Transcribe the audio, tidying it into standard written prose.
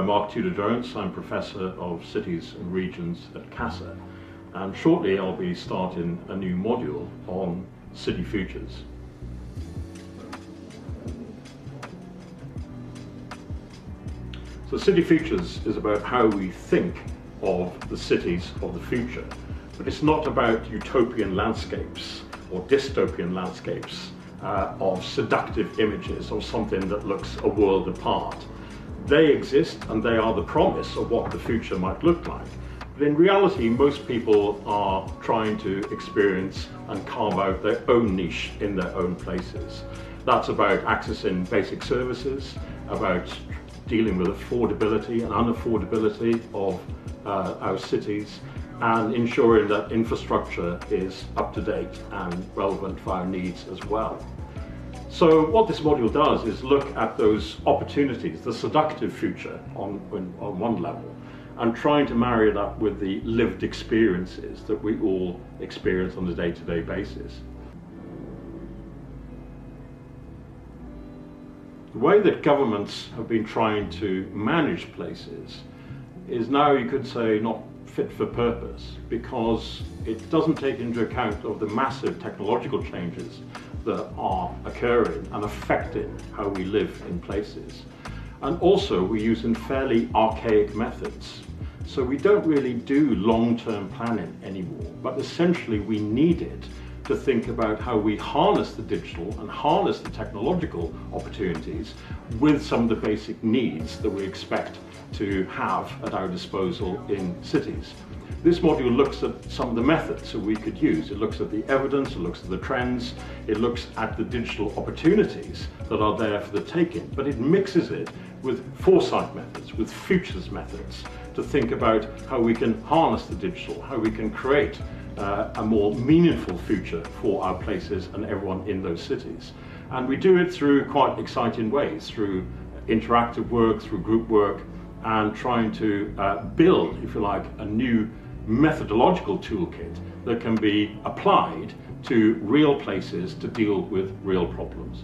I'm Mark Tudor-Jones. I'm Professor of Cities and Regions at CASA, and shortly I'll be starting a new module on city futures. So City Futures is about how we think of the cities of the future, but it's not about utopian landscapes or dystopian landscapes of seductive images or something that looks a world apart. They exist and they are the promise of what the future might look like. But in reality, most people are trying to experience and carve out their own niche in their own places. That's about accessing basic services, about dealing with affordability and unaffordability of our cities, and ensuring that infrastructure is up to date and relevant for our needs as well. So what this module does is look at those opportunities, the seductive future on one level, and trying to marry it up with the lived experiences that we all experience on a day-to-day basis. The way that governments have been trying to manage places is now, you could say, not fit for purpose, because it doesn't take into account of the massive technological changes that are occurring and affecting how we live in places. And also we're using fairly archaic methods. So we don't really do long-term planning anymore, but essentially we need it to think about how we harness the digital and harness the technological opportunities with some of the basic needs that we expect to have at our disposal in cities. This module looks at some of the methods that we could use. It looks at the evidence, it looks at the trends, it looks at the digital opportunities that are there for the taking, but it mixes it with foresight methods, with futures methods, to think about how we can harness the digital, how we can create a more meaningful future for our places and everyone in those cities. And we do it through quite exciting ways, through interactive work, through group work, and trying to build, if you like, a new methodological toolkit that can be applied to real places to deal with real problems.